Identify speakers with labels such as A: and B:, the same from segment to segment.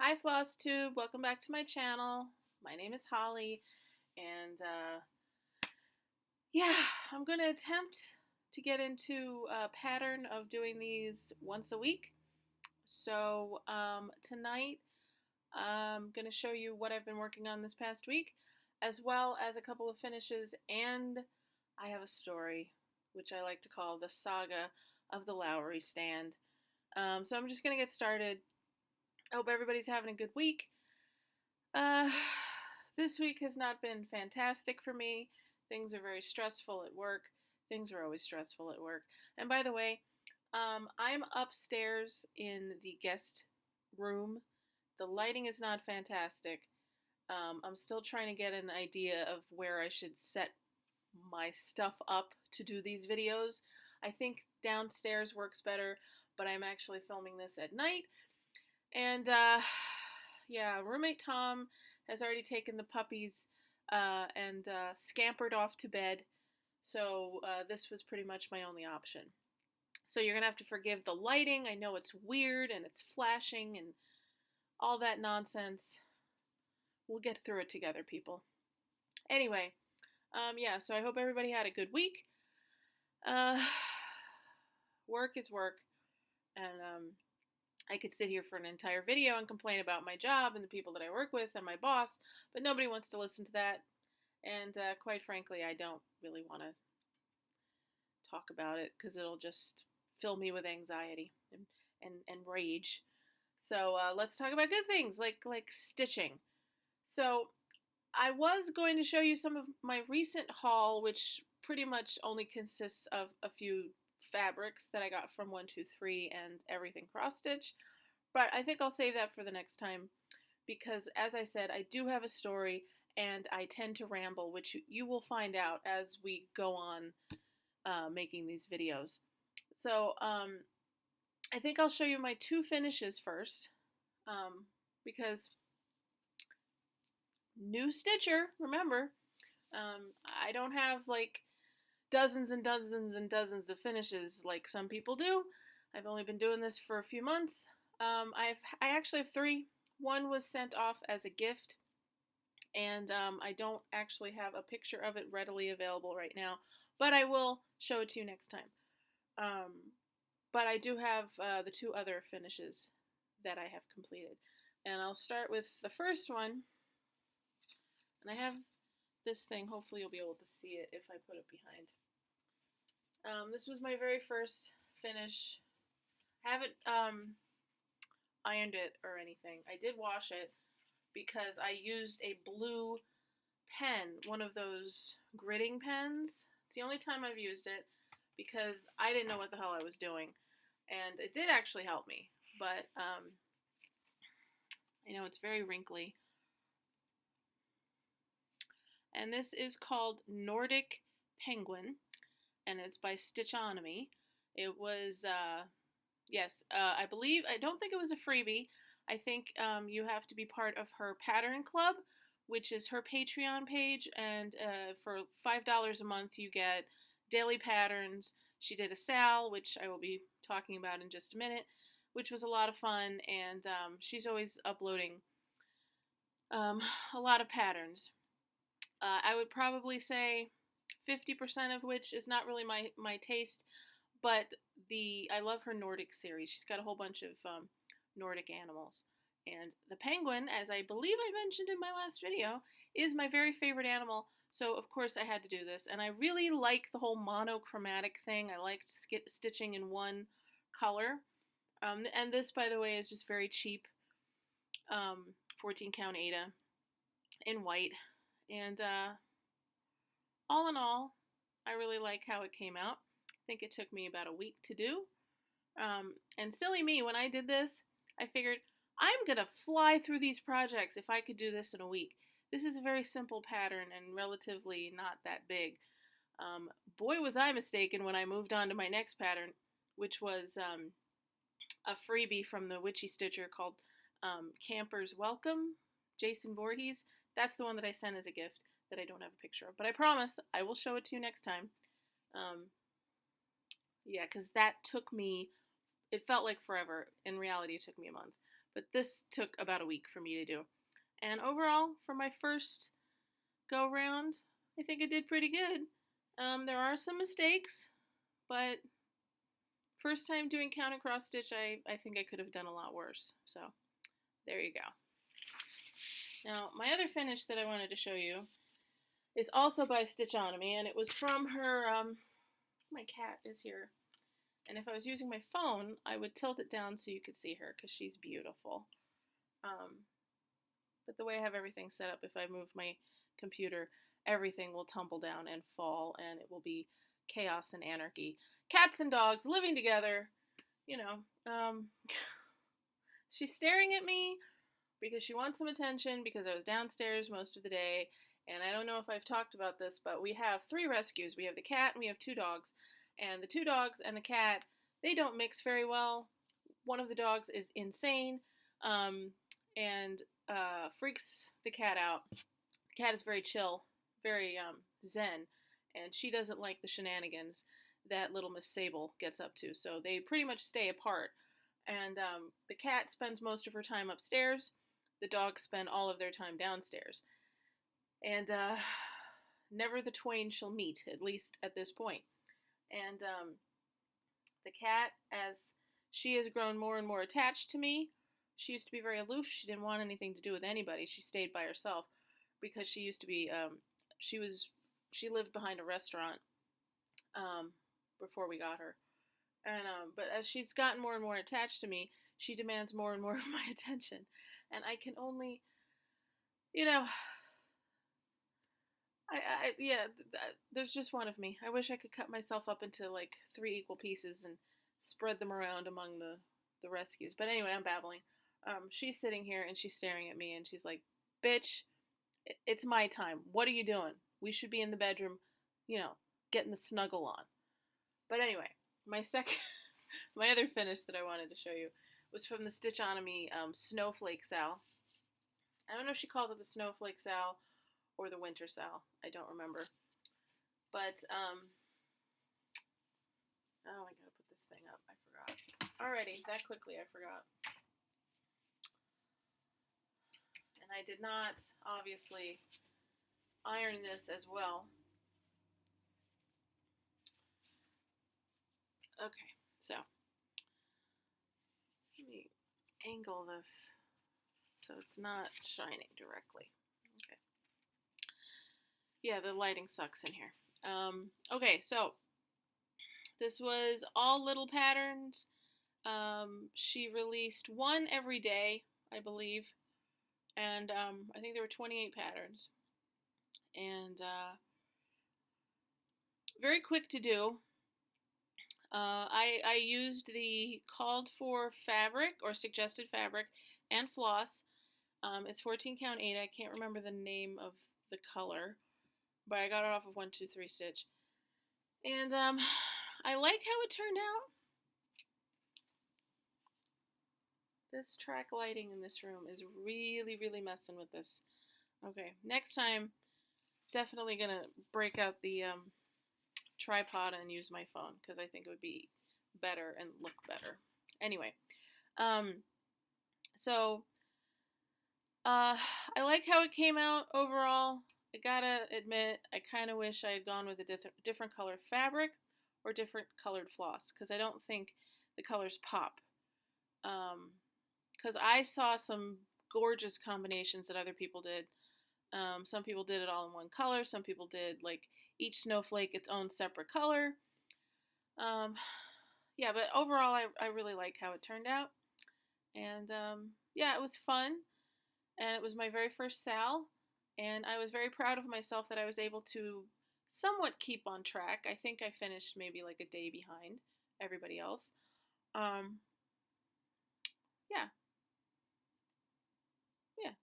A: Hi Flosstube, welcome back to my channel. My name is Holly, and yeah, I'm going to attempt to get into a pattern of doing these once a week. So tonight I'm going to show you what I've been working on this past week, as well as a couple of finishes, and I have a story, which I like to call the Saga of the Lowery Stand. So I'm just going to get started. I hope everybody's having a good week. Uh, this week has not been fantastic for me. Things are very stressful at work. Things are always stressful at work. And by the way, I'm upstairs in the guest room. The lighting is not fantastic. I'm still trying to get an idea of where I should set my stuff up to do these videos. I think downstairs works better, but I'm actually filming this at night. And yeah, roommate Tom has already taken the puppies and scampered off to bed. So this was pretty much my only option. So you're going to have to forgive the lighting. I know it's weird and it's flashing and all that nonsense. We'll get through it together, people. Anyway, yeah, so I hope everybody had a good week. Work is work. And I could sit here for an entire video and complain about my job and the people that I work with and my boss, but nobody wants to listen to that. And quite frankly, I don't really want to talk about it because it'll just fill me with anxiety and rage. So let's talk about good things like stitching. So I was going to show you some of my recent haul, which pretty much only consists of a few fabrics that I got from 123 and Everything Cross Stitch, but I think I'll save that for the next time because, as I said, I do have a story and I tend to ramble, which you will find out as we go on making these videos. So I think I'll show you my two finishes first because new stitcher, remember, I don't have like dozens and dozens and dozens of finishes like some people do. I've only been doing this for a few months. I actually have three. One was sent off as a gift, and I don't actually have a picture of it readily available right now, but I will show it to you next time. But I do have the two other finishes that I have completed, and I'll start with the first one. And I have this thing. Hopefully you'll be able to see it if I put it behind. This was my very first finish. I haven't ironed it or anything. I did wash it because I used a blue pen, one of those gridding pens. It's the only time I've used it because I didn't know what the hell I was doing. And it did actually help me, but I know it's very wrinkly. And this is called Nordic Penguin, and it's by Stitchonomy. It was, yes, I don't think it was a freebie. I think you have to be part of her pattern club, which is her Patreon page, and for $5 a month you get daily patterns. She did a Sal, which I will be talking about in just a minute, which was a lot of fun, and she's always uploading a lot of patterns. I would probably say 50% of which is not really my taste, but I love her Nordic series. She's got a whole bunch of Nordic animals. And the penguin, as I believe I mentioned in my last video, is my very favorite animal. So, of course, I had to do this. And I really like the whole monochromatic thing. I liked stitching in one color. And this, by the way, is just very cheap. 14 count Aida in white. And all in all, I really like how it came out. I think it took me about a week to do. And silly me, when I did this, I figured I'm going to fly through these projects if I could do this in a week. This is a very simple pattern and relatively not that big. Boy, was I mistaken when I moved on to my next pattern, which was a freebie from the Witchy Stitcher called Camper's Welcome, Jason Voorhees. That's the one that I sent as a gift that I don't have a picture of. But I promise I will show it to you next time. Yeah, because that took me, it felt like forever. In reality, it took me a month. but this took about a week for me to do. And overall, for my first go round, I think I did pretty good. There are some mistakes, but first time doing count and cross stitch, I think I could have done a lot worse. So there you go. Now, my other finish that I wanted to show you is also by Stitchonomy, and it was from her, my cat is here. And if I was using my phone, I would tilt it down so you could see her, because she's beautiful. But the way I have everything set up, if I move my computer, everything will tumble down and fall, and it will be chaos and anarchy. Cats and dogs living together, you know. She's staring at me because she wants some attention, because I was downstairs most of the day, and I don't know if I've talked about this, but we have 3 rescues. We have the cat and we have 2 dogs, and the 2 dogs and the cat, they don't mix very well. One of the dogs is insane, and freaks the cat out. The cat is very chill, very zen, and she doesn't like the shenanigans that little Miss Sable gets up to, so they pretty much stay apart. And the cat spends most of her time upstairs. The dogs spend all of their time downstairs. And never the twain shall meet, at least at this point. And the cat, as she has grown more and more attached to me, she used to be very aloof. She didn't want anything to do with anybody. She stayed by herself because she used to be, she lived behind a restaurant before we got her. And but as she's gotten more and more attached to me, she demands more and more of my attention. And I can only, you know, there's just one of me. I wish I could cut myself up into like 3 equal pieces and spread them around among the rescues. But anyway, I'm babbling. She's sitting here and she's staring at me and she's like, "Bitch, it's my time. What are you doing? We should be in the bedroom, you know, getting the snuggle on." But anyway, my other finish that I wanted to show you was from the Stitchonomy Snowflake Sal. I don't know if she called it the Snowflake Sal or the Winter Sal. I don't remember. But, oh, I gotta put this thing up. I forgot. Alrighty, that quickly I forgot. And I did not, obviously, iron this as well. Okay, so let me angle this so it's not shining directly. Okay. Yeah, the lighting sucks in here. Okay, so this was all little patterns. She released 1 every day, I believe, and I think there were 28 patterns. And very quick to do. I used the called for fabric or suggested fabric and floss. It's 14 count 8. I can't remember the name of the color, but I got it off of 1, 2, 3 Stitch. And I like how it turned out. This track lighting in this room is really, really messing with this. Okay, next time, definitely gonna break out the tripod and use my phone, because I think it would be better and look better. Anyway, so I like how it came out overall. I gotta admit, I kind of wish I had gone with a different color fabric or different colored floss, because I don't think the colors pop. Because I saw some gorgeous combinations that other people did. Some people did it all in one color. Some people did like each snowflake its own separate color. Yeah, but overall I really like how it turned out. And yeah, it was fun. And it was my very first Sal. And I was very proud of myself that I was able to somewhat keep on track. I think I finished maybe like a day behind everybody else. Yeah. Yeah.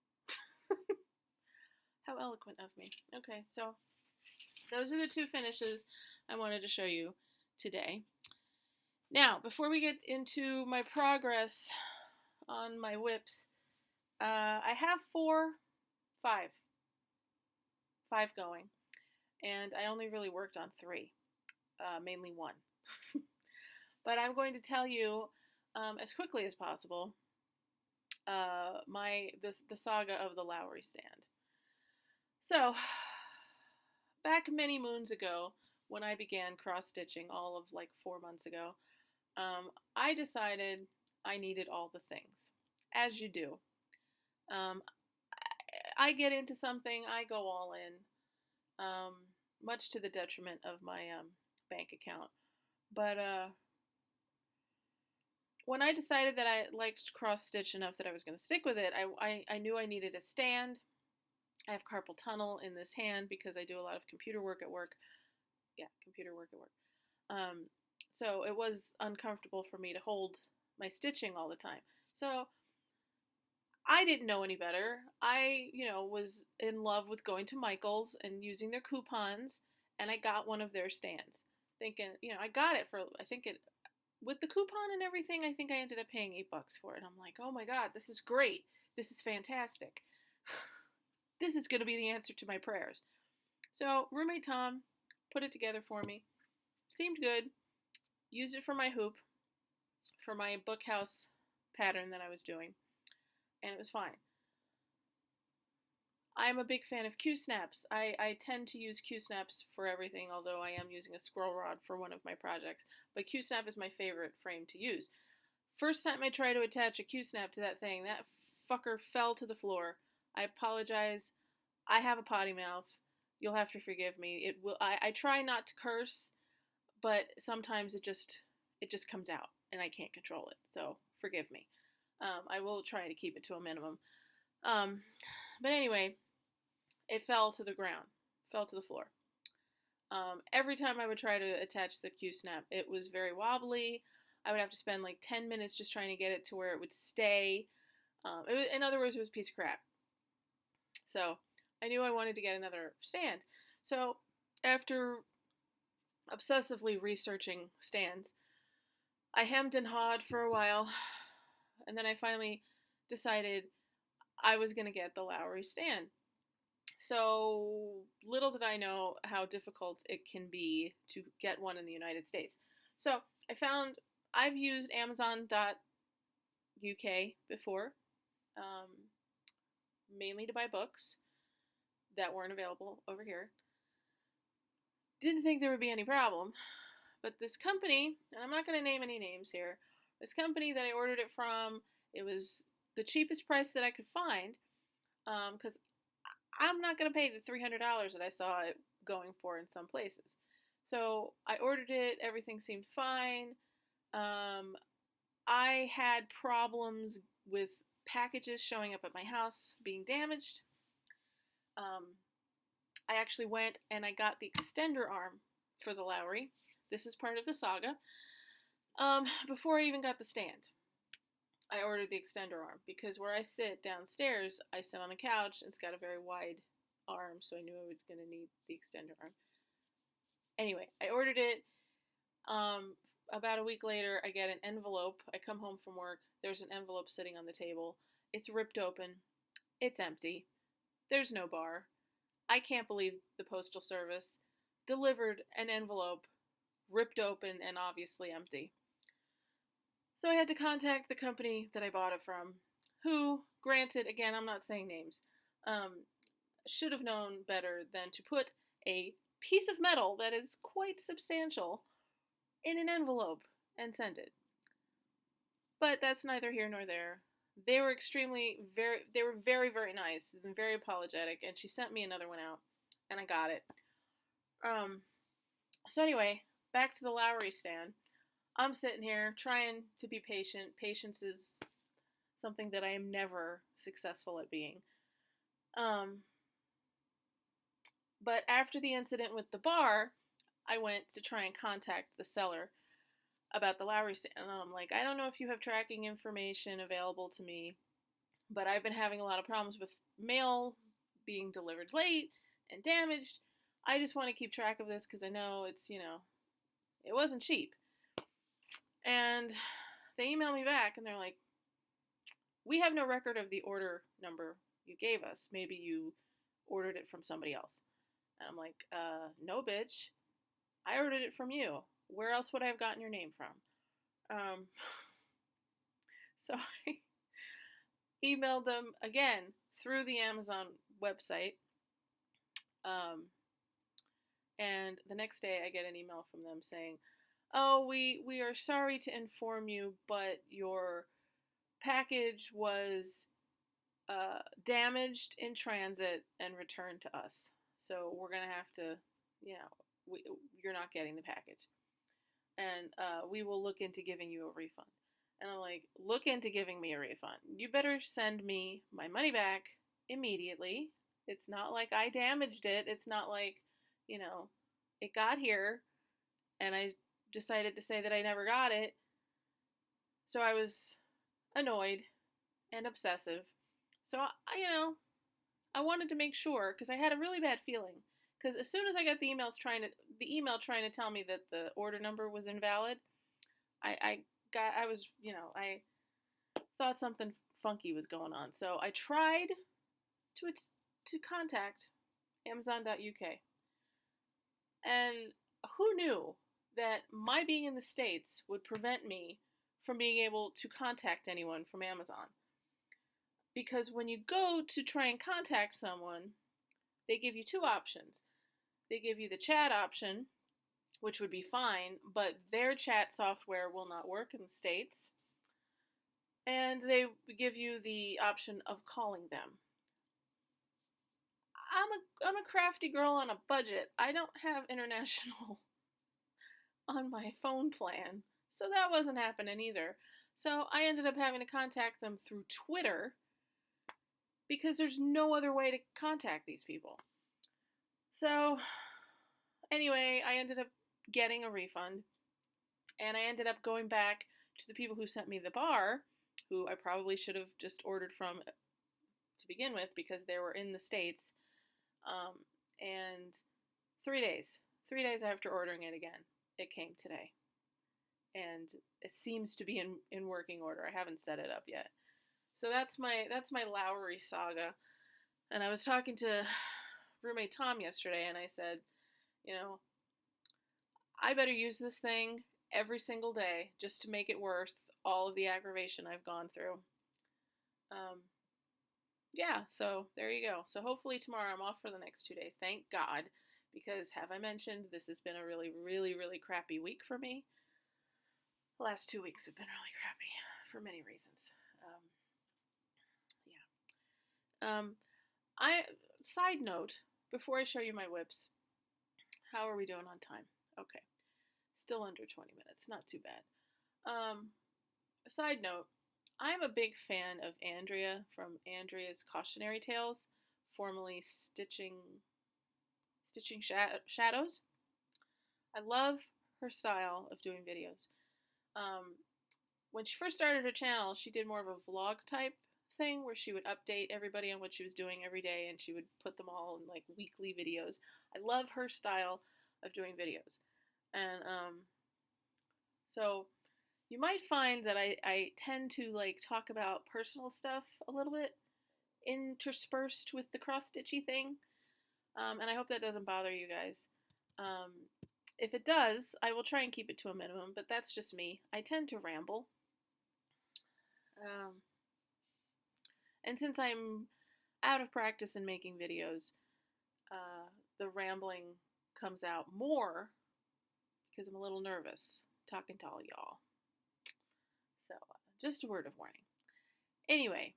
A: How eloquent of me. Okay, so those are the 2 finishes I wanted to show you today. Now, before we get into my progress on my WIPS, I have 5 going, and I only really worked on 3, mainly 1. But I'm going to tell you as quickly as possible the saga of the Lowery Stand. So, back many moons ago, when I began cross stitching, all of like 4 months ago, I decided I needed all the things, as you do. Um, I get into something, I go all in, much to the detriment of my bank account. But when I decided that I liked cross stitch enough that I was going to stick with it, I knew I needed a stand. I have carpal tunnel in this hand because I do a lot of computer work at work. Yeah, computer work at work. So it was uncomfortable for me to hold my stitching all the time. So I didn't know any better. I, was in love with going to Michael's and using their coupons, and I got one of their stands. Thinking, I got it for, I think it, with the coupon and everything, I think I ended up paying $8 for it. I'm like, oh my God, this is great. This is fantastic. This is going to be the answer to my prayers. So roommate Tom put it together for me. Seemed good. Used it for my hoop, for my bookhouse pattern that I was doing, and it was fine. I'm a big fan of Q-snaps. I tend to use Q-snaps for everything, although I am using a scroll rod for one of my projects. But Q-snap is my favorite frame to use. First time I tried to attach a Q-snap to that thing, that fucker fell to the floor. I apologize. I have a potty mouth. You'll have to forgive me. It will. I try not to curse, but sometimes it just comes out, and I can't control it. So forgive me. I will try to keep it to a minimum. But anyway, it fell to the ground, fell to the floor. Every time I would try to attach the Q-snap, it was very wobbly. I would have to spend like 10 minutes just trying to get it to where it would stay. In other words, it was a piece of crap. So I knew I wanted to get another stand. So after obsessively researching stands, I hemmed and hawed for a while, and then I finally decided I was going to get the Lowery Stand. So little did I know how difficult it can be to get one in the United States. So I've used Amazon.uk before, mainly to buy books that weren't available over here. Didn't think there would be any problem, but this company, and I'm not going to name any names here, this company that I ordered it from, it was the cheapest price that I could find, because I'm not going to pay the $300 that I saw it going for in some places. So I ordered it, everything seemed fine. I had problems with packages showing up at my house being damaged. I actually went and I got the extender arm for the Lowery. This is part of the Saga. Before I even got the stand, I ordered the extender arm because where I sit downstairs, I sit on the couch and it's got a very wide arm, so I knew I was going to need the extender arm. Anyway, I ordered it. About a week later, I get an envelope. I come home from work. There's an envelope sitting on the table. It's ripped open. It's empty. There's no bar. I can't believe the Postal Service delivered an envelope ripped open and obviously empty. So I had to contact the company that I bought it from, who, granted, again, I'm not saying names, should have known better than to put a piece of metal that is quite substantial in an envelope and send it. But that's neither here nor there. They were very, very nice and very apologetic, and she sent me another one out, and I got it. So anyway, back to the Lowery Stand. I'm sitting here trying to be patient. Patience is something that I am never successful at being. But after the incident with the bar, I went to try and contact the seller about the Lowery Stand. And I'm like, I don't know if you have tracking information available to me, but I've been having a lot of problems with mail being delivered late and damaged. I just want to keep track of this because I know it's, it wasn't cheap. And they emailed me back and they're like, we have no record of the order number you gave us. Maybe you ordered it from somebody else. And I'm like, no, bitch. I ordered it from you. Where else would I have gotten your name from? So emailed them again through the Amazon website. Um, and the next day I get an email from them saying, "Oh, we are sorry to inform you, but your package was damaged in transit and returned to us. So we're gonna have to, you know, you're not getting the package, and we will look into giving you a refund." And I'm like, "Look into giving me a refund. You better send me my money back immediately. It's not like I damaged it. It's not like, you know, it got here and I decided to say that I never got it." So I was annoyed and obsessive. So I wanted to make sure because I had a really bad feeling. Because as soon as I got the email trying to tell me that the order number was invalid, I thought something funky was going on. So I tried to contact Amazon.uk, and who knew that my being in the States would prevent me from being able to contact anyone from Amazon. Because when you go to try and contact someone, they give you two options. They give you the chat option, which would be fine, but their chat software will not work in the States. And they give you the option of calling them. I'm a crafty girl on a budget. I don't have international on my phone plan, so that wasn't happening either. So I ended up having to contact them through Twitter because there's no other way to contact these people. So anyway, I ended up getting a refund, and I ended up going back to the people who sent me the bar, who I probably should have just ordered from to begin with because they were in the States. And 3 days after ordering it again, it came today. And it seems to be in working order. I haven't set it up yet. So that's my Lowery saga. And I was talking to roommate Tom yesterday, and I said, I better use this thing every single day just to make it worth all of the aggravation I've gone through. Yeah, so there you go. So hopefully tomorrow I'm off for the next 2 days. Thank God, because have I mentioned this has been a really, really, really crappy week for me? The last 2 weeks have been really crappy for many reasons. Side note, before I show you my WIPS, how are we doing on time? Okay, still under 20 minutes, not too bad. Side note, I'm a big fan of Andrea from Andrea's Cautionary Tales, formerly Stitching Shadows. I love her style of doing videos. When she first started her channel, she did more of a vlog type thing where she would update everybody on what she was doing every day, and she would put them all in like weekly videos. I love her style of doing videos. And so you might find that I tend to like talk about personal stuff a little bit interspersed with the cross-stitchy thing. And I hope that doesn't bother you guys. If it does, I will try and keep it to a minimum, but that's just me. I tend to ramble. And since I'm out of practice in making videos, the rambling comes out more because I'm a little nervous talking to all y'all. So, just a word of warning. Anyway,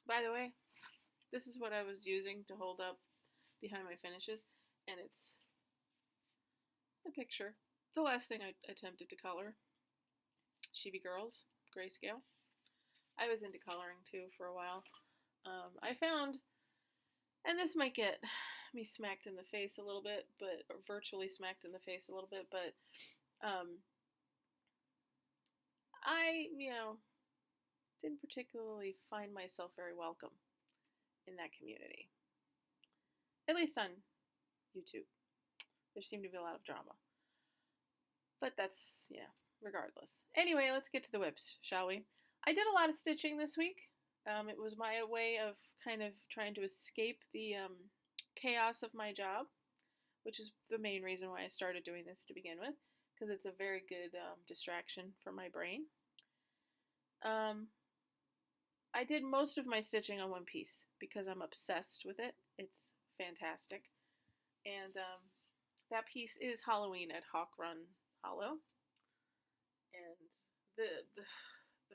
A: by the way, this is what I was using to hold up behind my finishes, and it's a picture. The last thing I attempted to color. Chibi Girls, grayscale. I was into coloring too for a while. I found, and this might get me smacked in the face a little bit, or virtually smacked in the face a little bit, but I, didn't particularly find myself very welcome in that community. At least on YouTube. There seemed to be a lot of drama. But that's, regardless. Anyway, let's get to the WIPS, shall we? I did a lot of stitching this week. It was my way of kind of trying to escape the chaos of my job, which is the main reason why I started doing this to begin with, because it's a very good distraction for my brain. I did most of my stitching on one piece because I'm obsessed with it. It's fantastic. And that piece is Halloween at Hawk Run Hollow. And the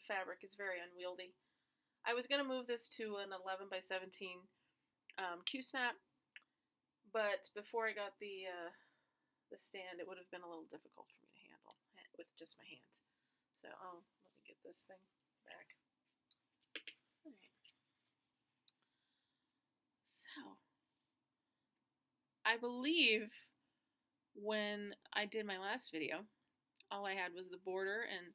A: fabric is very unwieldy. I was going to move this to an 11 by 17 Q-snap, but before I got the stand, it would have been a little difficult for me to handle with just my hands. So, let me get this thing back. All right. So, I believe when I did my last video, all I had was the border and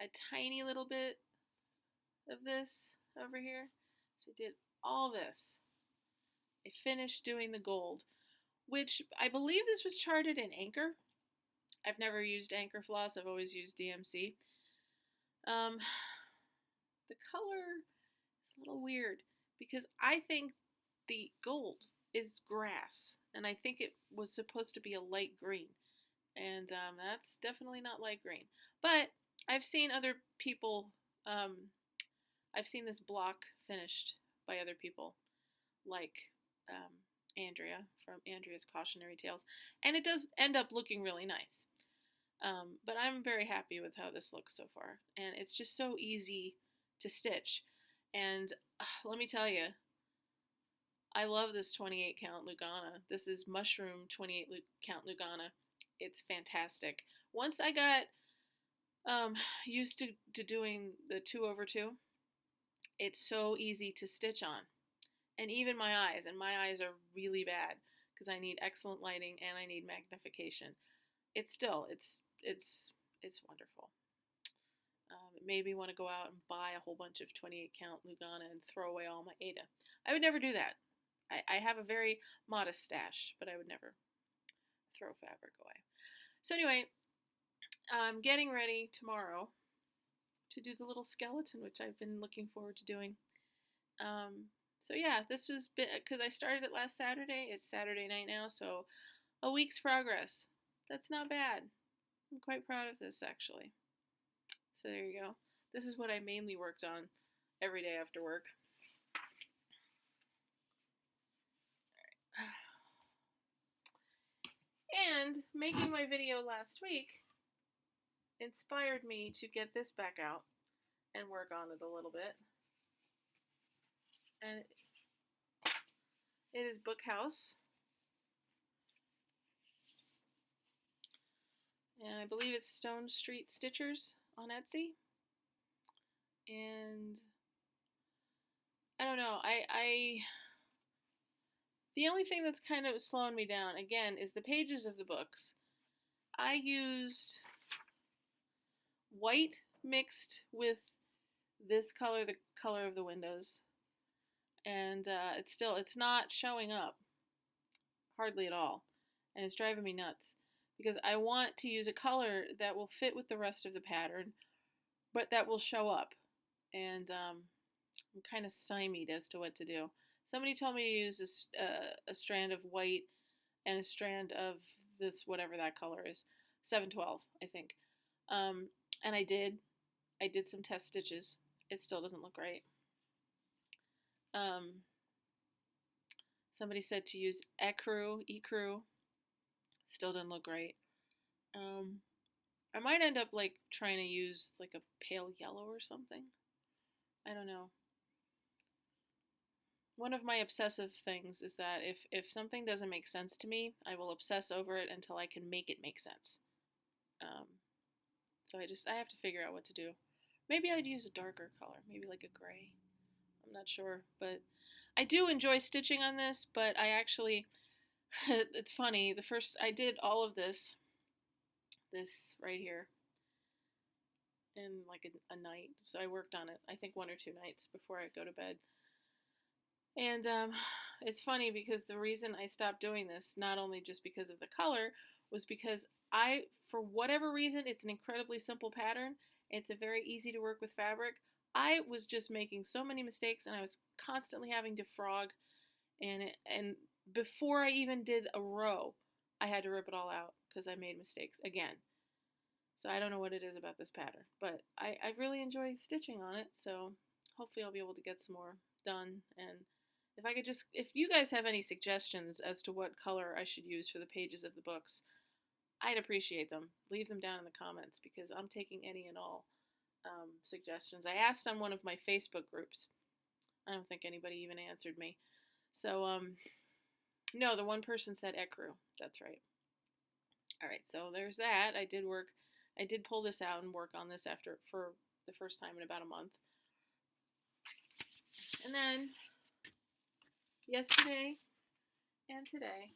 A: a tiny little bit of this over here. So I did all this. I finished doing the gold, which I believe this was charted in Anchor. I've never used Anchor floss. I've always used DMC. The color is a little weird because I think the gold is grass, and I think it was supposed to be a light green, and that's definitely not light green. But I've seen other people, I've seen this block finished by other people, like Andrea from Andrea's Cautionary Tales, and it does end up looking really nice. But I'm very happy with how this looks so far, and it's just so easy to stitch. And let me tell you, I love this 28 count Lugana. This is Mushroom 28 count Lugana. It's fantastic. Once I got used to doing the 2/2, it's so easy to stitch on. And even my eyes, and my eyes are really bad because I need excellent lighting and I need magnification. It's wonderful. It made me want to go out and buy a whole bunch of 28 count Lugana and throw away all my Ada. I would never do that. I have a very modest stash, but I would never throw fabric away. So anyway, I'm getting ready tomorrow to do the little skeleton, which I've been looking forward to doing. So yeah, this was because I started it last Saturday. It's Saturday night now, so a week's progress. That's not bad. I'm quite proud of this, actually. So there you go. This is what I mainly worked on every day after work. And making my video last week inspired me to get this back out and work on it a little bit. And it is Book House. And I believe it's Stone Street Stitchers on Etsy. And I don't know, the only thing that's kind of slowing me down, again, is the pages of the books. I used white mixed with this color, the color of the windows. And it's not showing up hardly at all. And it's driving me nuts because I want to use a color that will fit with the rest of the pattern, but that will show up. And I'm kind of stymied as to what to do. Somebody told me to use a strand of white and a strand of this, whatever that color is, 712, I think. And I did. I did some test stitches. It still doesn't look right. Somebody said to use ecru. Still didn't look right. I might end up like trying to use like a pale yellow or something. I don't know. One of my obsessive things is that if something doesn't make sense to me, I will obsess over it until I can make it make sense. So I have to figure out what to do. Maybe I'd use a darker color, maybe like a gray. I'm not sure, but I do enjoy stitching on this, but I actually, it's funny, I did all of this right here, in like a night. So I worked on it, I think 1 or 2 nights before I go to bed. And it's funny because the reason I stopped doing this, not only just because of the color, was because for whatever reason, it's an incredibly simple pattern. It's a very easy to work with fabric. I was just making so many mistakes, and I was constantly having to frog. And before I even did a row, I had to rip it all out because I made mistakes again. So I don't know what it is about this pattern, but I really enjoy stitching on it. So hopefully I'll be able to get some more done. And if you guys have any suggestions as to what color I should use for the pages of the books, I'd appreciate them. Leave them down in the comments because I'm taking any and all suggestions. I asked on one of my Facebook groups. I don't think anybody even answered me. So, no, the one person said ecru. That's right. All right, so there's that. I did pull this out and work on this for the first time in about a month. And then yesterday and today,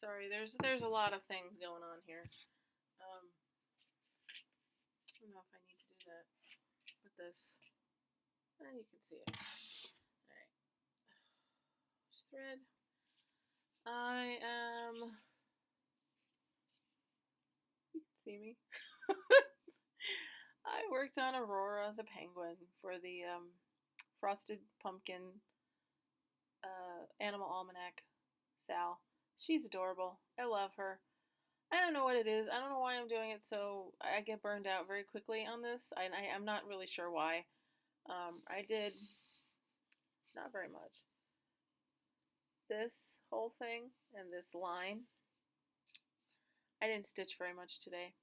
A: sorry, there's a lot of things going on here. I don't know if I need to do that with this. You can see it. All right. Just thread. You can see me. I worked on Aurora the penguin for the Frosted Pumpkin Animal Almanac Sal. She's adorable. I love her. I don't know what it is. I don't know why I'm doing it, so I get burned out very quickly on this. I'm not really sure why. I did not very much. This whole thing and this line. I didn't stitch very much today.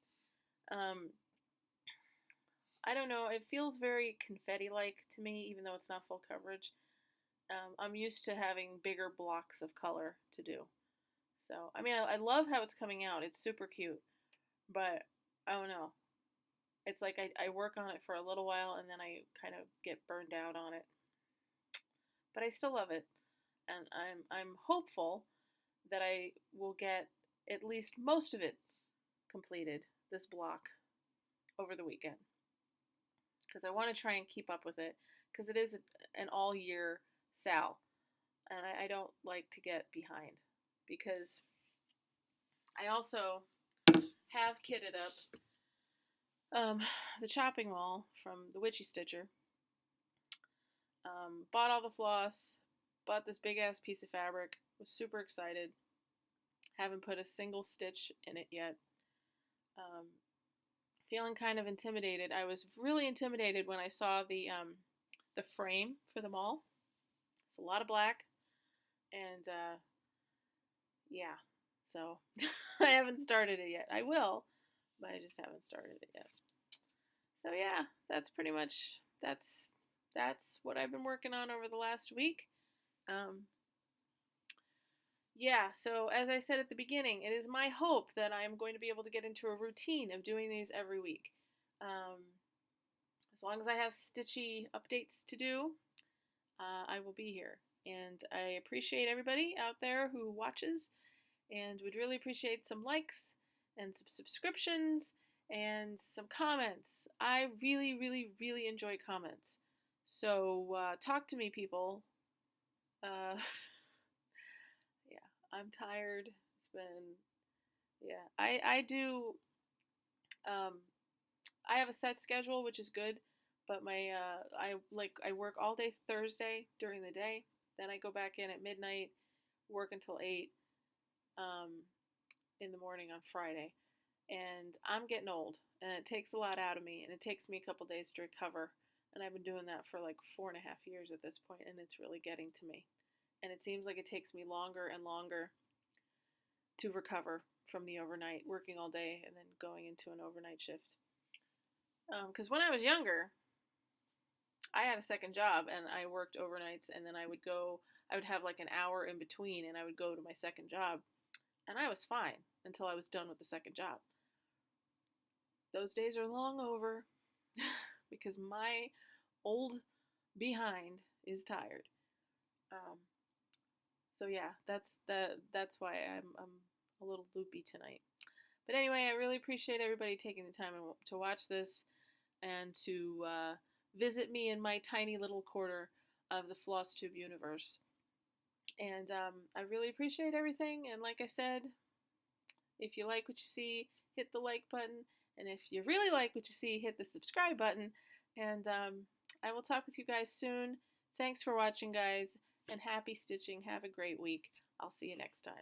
A: I don't know. It feels very confetti-like to me, even though it's not full coverage. I'm used to having bigger blocks of color to do. So, I mean, I love how it's coming out. It's super cute. But, I don't know. It's like I work on it for a little while and then I kind of get burned out on it. But I still love it. And I'm hopeful that I will get at least most of it completed, this block, over the weekend. Because I want to try and keep up with it. Because it is an all-year Sal. And I don't like to get behind. Because I also have kitted up the chopping wall from the Witchy Stitcher. Bought all the floss. Bought this big-ass piece of fabric. Was super excited. Haven't put a single stitch in it yet. Feeling kind of intimidated. I was really intimidated when I saw the frame for them all. It's a lot of black. And, yeah. So, I haven't started it yet. I will, but I just haven't started it yet. So, yeah, that's pretty much, that's what I've been working on over the last week. Yeah, so as I said at the beginning, it is my hope that I'm going to be able to get into a routine of doing these every week. As long as I have stitchy updates to do, I will be here. And I appreciate everybody out there who watches and would really appreciate some likes and some subscriptions and some comments. I really, really, really enjoy comments. So talk to me, people. Yeah, I'm tired. It's been, yeah, I do, I have a set schedule, which is good, but I work all day Thursday during the day, then I go back in at midnight, work until 8, in the morning on Friday, and I'm getting old, and it takes a lot out of me, and it takes me a couple days to recover, and I've been doing that for like 4.5 years at this point, and it's really getting to me. And it seems like it takes me longer and longer to recover from the overnight, working all day and then going into an overnight shift. Because when I was younger, I had a second job and I worked overnights, and then I would have like an hour in between, and I would go to my second job, and I was fine until I was done with the second job. Those days are long over because my old behind is tired. So yeah, that's why I'm a little loopy tonight. But anyway, I really appreciate everybody taking the time to watch this and to visit me in my tiny little corner of the Flosstube universe. And I really appreciate everything. And like I said, if you like what you see, hit the like button. And if you really like what you see, hit the subscribe button. And I will talk with you guys soon. Thanks for watching, guys. And happy stitching. Have a great week. I'll see you next time.